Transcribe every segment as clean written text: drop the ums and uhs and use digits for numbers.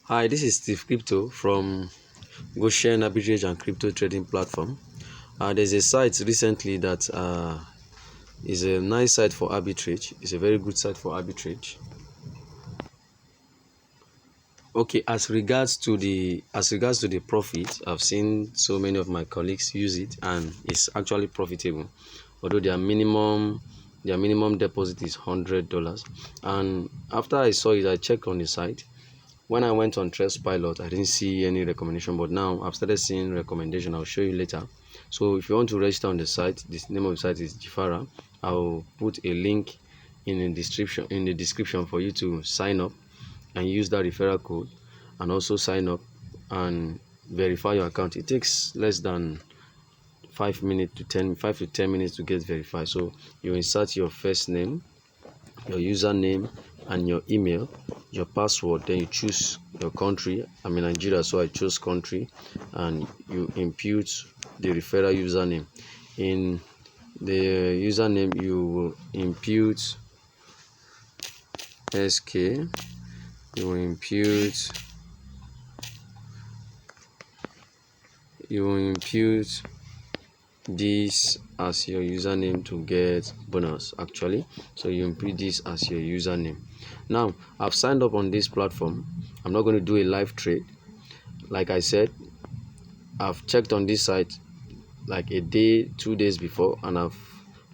Hi, this is Steve Crypto from Goshen Arbitrage and Crypto Trading Platform. There's a site recently that is a nice site for arbitrage. It's a very good site for arbitrage. Okay, as regards to the profit, I've seen so many of my colleagues use it, and it's actually profitable. Although their minimum deposit is $100, and after I saw it, I checked on the site. When I went on Trustpilot, I didn't see any recommendation, but now I've started seeing recommendation. I'll show you later. So if you want to register on the site, this name of the site is Referral. I'll put a link in the description for you to sign up and use that referral code, and also sign up and verify your account. It takes less than 5 to 10 minutes to get verified. So you insert your first name, your username, and your email, your password. Then you choose your country. I'm in Nigeria, so I chose country, and you impute the referral username. In the username, you will impute SK. You will impute this as your username to get bonus, actually. So you input this as your username. Now I've signed up on this platform. I'm not going to do a live trade. Like I said, I've checked on this site like a day, 2 days before, and I've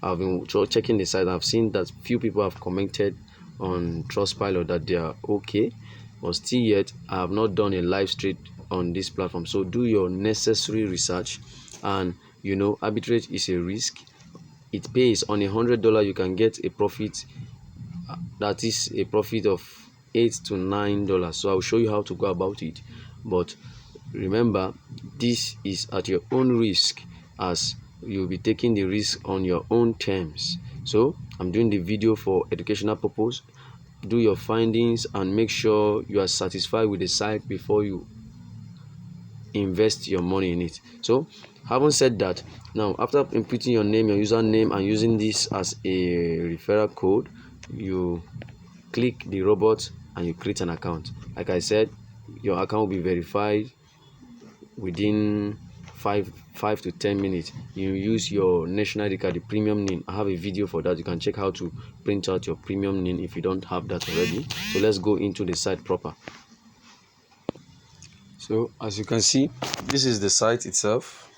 been checking the site. I've seen that few people have commented on Trustpilot that they are okay, but still yet I have not done a live trade on this platform. So do your necessary research. And you know, arbitrage is a risk. It pays. On $100 you can get a profit, that is a profit of $8 to $9. So I'll show you how to go about it, but remember, this is at your own risk, as you'll be taking the risk on your own terms. So I'm doing the video for educational purpose. Do your findings and make sure you are satisfied with the site before you invest your money in it. So having said that, now after inputting your name, your username, and using this as a referral code, you click the robot and you create an account. Like I said, your account will be verified within 5 to 10 minutes. You use your national ID card, the premium NIN. I have a video for that. You can check how to print out your premium NIN if you don't have that already. So let's go into the site proper. So as you can see, this is the site itself,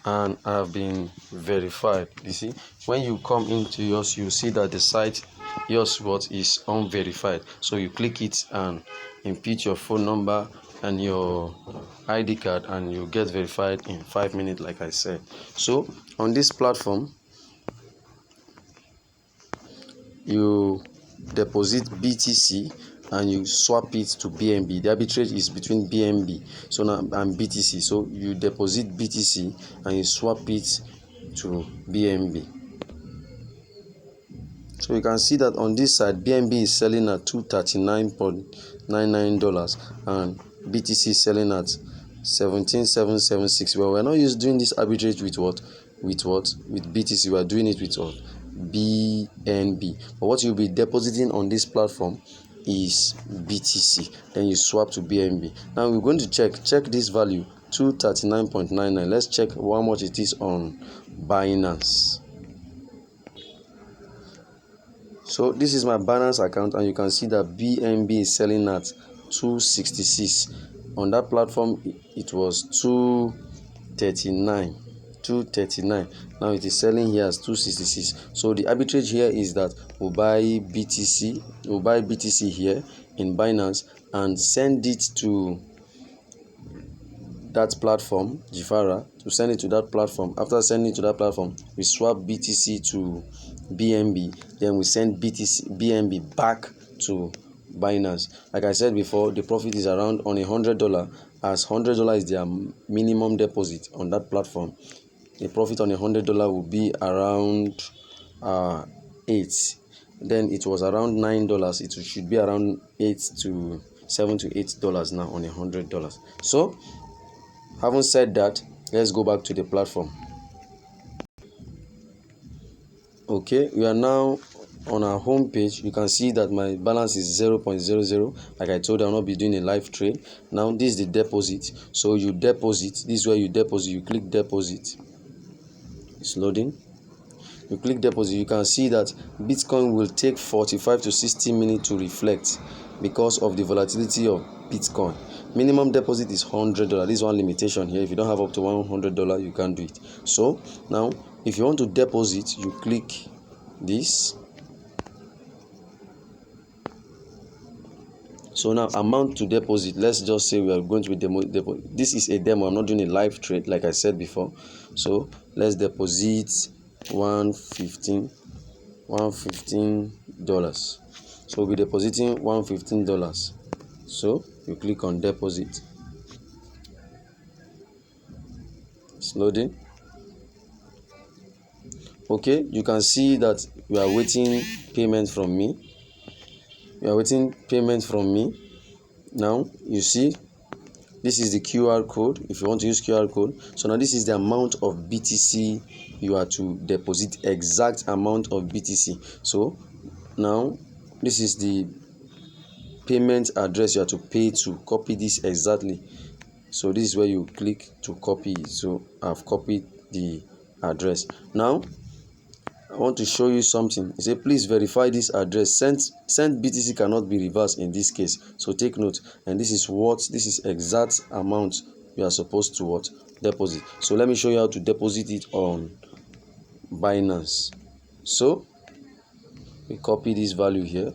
and I have been verified. You see, when you come into yours, you see that the site yours is unverified. So you click it and input your phone number and your ID card, and you get verified in 5 minutes, like I said. So on this platform, you deposit BTC and you swap it to BNB. The arbitrage is between BNB and BTC. So you deposit BTC and you swap it to BNB. So you can see that on this side, BNB is selling at $239.99 and BTC is selling at 17,776. Well, we're not doing this arbitrage with BTC. We are doing it with what? BNB. But what you'll be depositing on this platform is BTC. Then you swap to BNB. Now we're going to check this value, 239.99. Let's check how much it is on Binance. So this is my Binance account, and you can see that BNB is selling at 266. On that platform it was 239. Now it is selling here as 266. So the arbitrage here is that we'll buy BTC here in Binance and send it to that platform, Referral, to send it to that platform. After sending it to that platform, we swap BTC to BNB, then we send BNB back to Binance. Like I said before, the profit is around on $100, as $100 is their minimum deposit on that platform. The profit on $100 will be around 8. Then it was around $9. It should be around $7 to $8 now on $100. So having said that, let's go back to the platform. Okay, we are now on our home page, you can see that my balance is 0.00. Like I told you, I'll not be doing a live trade. Now this is the deposit. So you deposit. This is where you deposit. You click deposit. It's loading. You click deposit. You can see that Bitcoin will take 45 to 60 minutes to reflect because of the volatility of Bitcoin. Minimum deposit is $100. This is one limitation here. If you don't have up to $100, you can't do it. So now if you want to deposit, you click this. So now amount to deposit, let's just say we are going to be demo. This is a demo. I'm not doing a live trade like I said before. So let's deposit $115. So we'll be depositing $115. So you click on deposit. It's loading. Okay, you can see that we are waiting payment from me. Now you see this is the QR code. If you want to use QR code, so now this is the amount of BTC you are to deposit, exact amount of BTC. So now this is the payment address you are to pay to. Copy this exactly. So this is where you click to copy it. So I've copied the address. Now I want to show you something. It says please verify this address. Sent BTC cannot be reversed in this case. So take note. And this is exact amount you are supposed to deposit. So let me show you how to deposit it on Binance. So we copy this value here.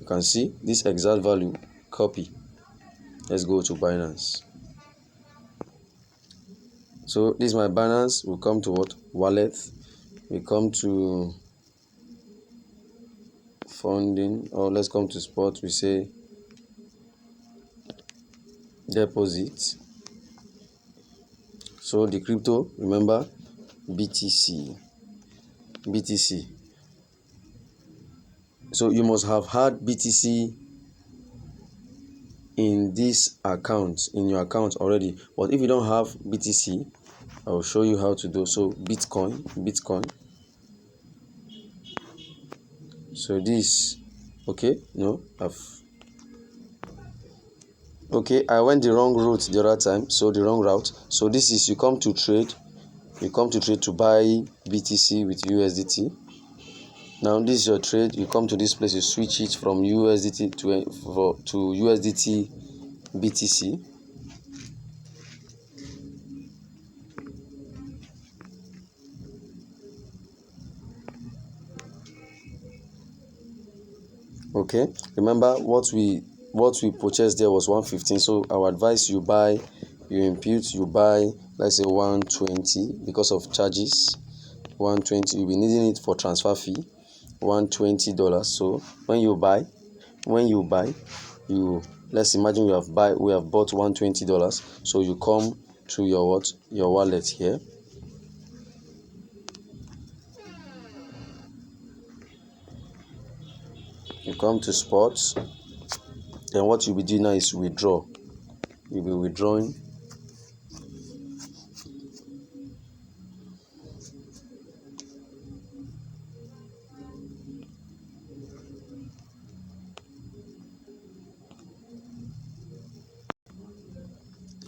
You can see this exact value. Copy. Let's go to Binance. So this is my Binance. We'll come to wallet. We come to funding, or let's come to spot. We say deposit. So the crypto, remember, BTC. So you must have had BTC in this account, in your account already. But if you don't have BTC, I will show you how to do. So Bitcoin. So this, okay, no, I went the wrong route the other time. So the wrong route. So this is, you come to trade to buy BTC with USDT. Now this is your trade. You come to this place, you switch it from USDT to USDT BTC. Okay, remember what we purchased there was 115. So I would advise you buy, let's say 120 because of charges. 120, you'll be needing it for transfer fee. $120. So when you buy, let's imagine we have bought $120. So you come to your wallet here. You come to spots. Then what you'll be doing now is withdraw. You'll be withdrawing.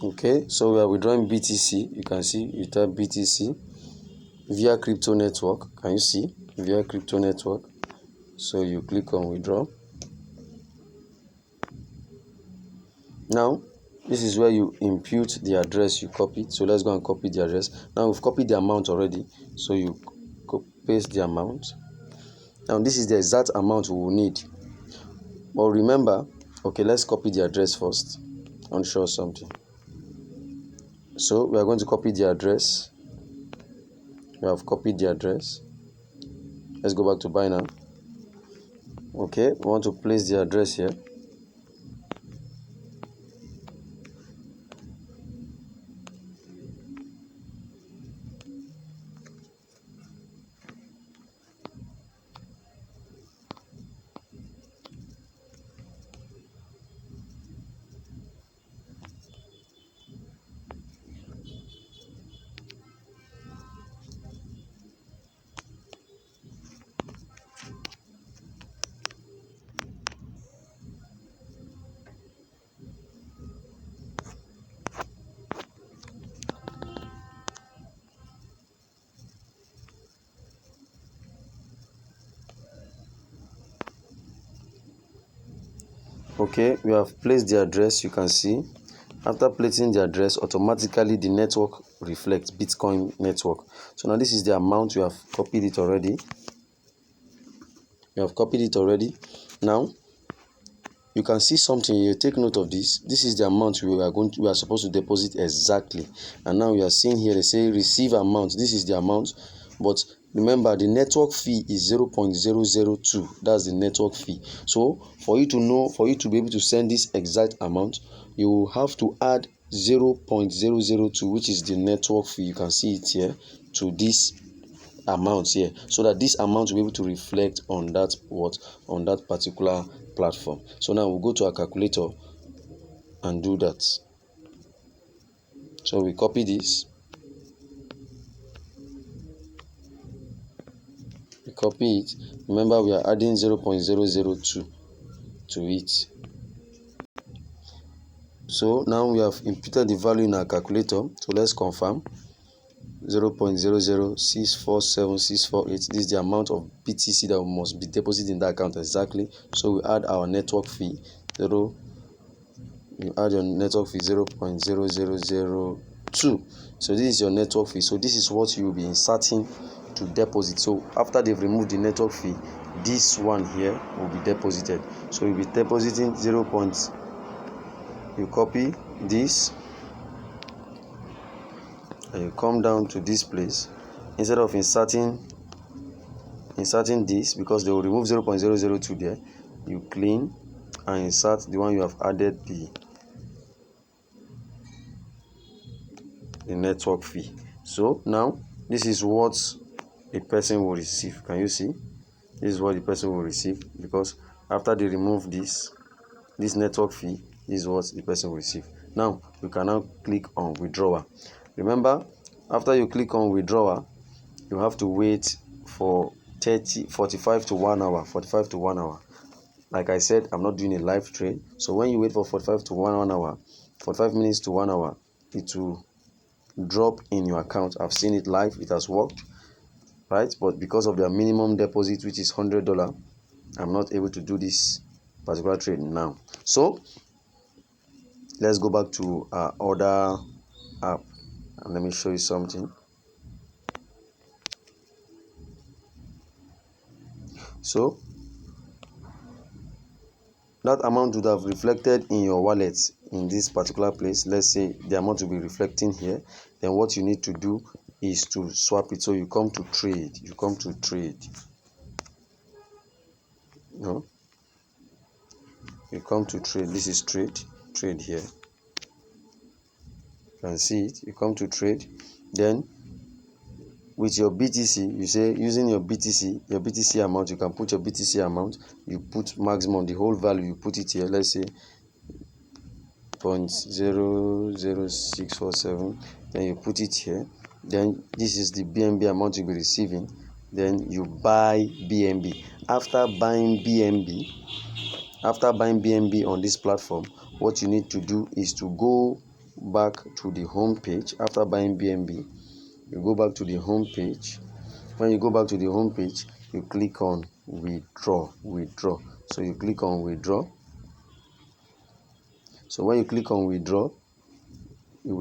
Okay, so we are withdrawing BTC. You can see, you type BTC via crypto network. Can you see? Via crypto network. So you click on withdraw. Now this is where you impute the address you copied. So let's go and copy the address. Now we've copied the amount already. So you paste the amount. Now this is the exact amount we will need. But remember, okay, let's copy the address first. I want to show something. So we are going to copy the address. We have copied the address. Let's go back to Binance. Okay, we want to place the address here. Okay, we have placed the address. You can see after placing the address, automatically the network reflects Bitcoin network. So now this is the amount. You have copied it already. Now you can see something here. Take note of this. This is the amount we are supposed to deposit exactly. And now we are seeing here they say receive amount. This is the amount, but remember the network fee is 0.002. That's the network fee. So for you to be able to send this exact amount, you will have to add 0.002, which is the network fee. You can see it here, to this amount here, so that this amount will be able to reflect on that particular platform. So now we'll go to our calculator and do that. So we copy this, we copy it. Remember, we are adding 0.002 to it. So now we have imputed the value in our calculator. So let's confirm. 0.00647,648. This is the amount of BTC that must be deposited in that account exactly. So we add our network fee. You add your network fee 0.0002. So this is your network fee. So this is what you will be inserting to deposit. So after they've removed the network fee, this one here will be deposited. So you'll be depositing 0. You copy this and you come down to this place. Instead of inserting this, because they will remove 0.002 there, you clean and insert the one you have added the network fee. So now this is what a person will receive. Can you see? This is what the person will receive, because after they remove this network fee, this is what the person will receive. Now you can now click on withdrawal. Remember, after you click on withdrawal, you have to wait for 45 to 1 hour. Like I said, I'm not doing a live trade. So when you wait for 45 to 1 hour, 45 minutes to 1 hour, it will drop in your account. I've seen it live. It has worked, right? But because of their minimum deposit, which is $100, I'm not able to do this particular trade now. So let's go back to our other app and let me show you something. So that amount would have reflected in your wallet in this particular place. Let's say the amount will be reflecting here. Then what you need to do is to swap it. So you come to trade. No, you come to trade. This is trade here. You can see it. You come to trade. Then with your BTC, you say using your BTC amount, you can put your BTC amount. You put maximum, the whole value, you put it here. Let's say 0.00647. Then you put it here. Then this is the BNB amount you'll be receiving. Then you buy BNB. After buying BNB on this platform, what you need to do is to go back to the home page. After buying BNB, you go back to the home page. When you go back to the home page, you click on withdraw. So you click on withdraw. So when you click on withdraw, you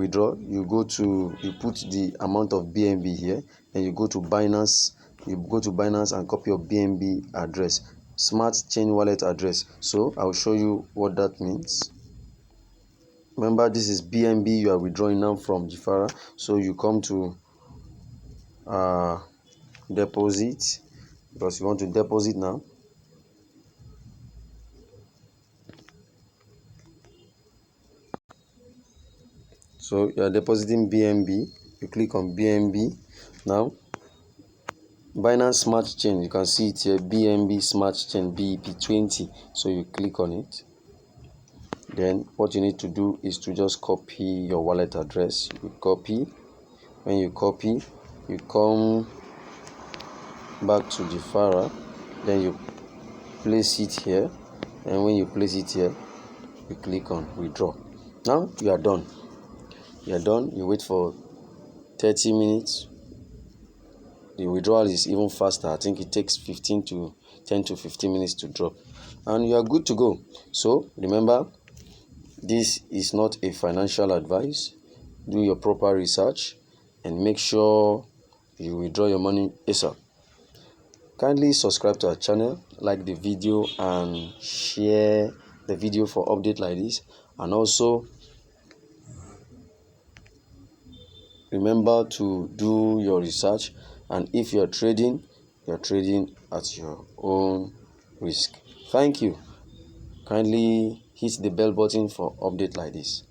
put the amount of BNB here, and you go to Binance. And copy your BNB address, smart chain wallet address. So I'll show you what that means. Remember, this is BNB you are withdrawing now from Referral. So you come to deposit, because you want to deposit now. So you are depositing BNB. You click on BNB. Now Binance Smart Chain, you can see it here, BNB Smart Chain BEP20. So you click on it. Then what you need to do is to just copy your wallet address. You copy. When you copy, you come back to the Referral. Then you place it here. And when you place it here, you click on withdraw. Now you are done. You wait for 30 minutes. The withdrawal is even faster. I think it takes 15 to 10 to 15 minutes to drop, and you are good to go. So remember, this is not a financial advice. Do your proper research and make sure you withdraw your money ASAP. Kindly subscribe to our channel, like the video and share the video for updates like this, and also remember to do your research, and if you're trading at your own risk. Thank you. Kindly hit the bell button for updates like this.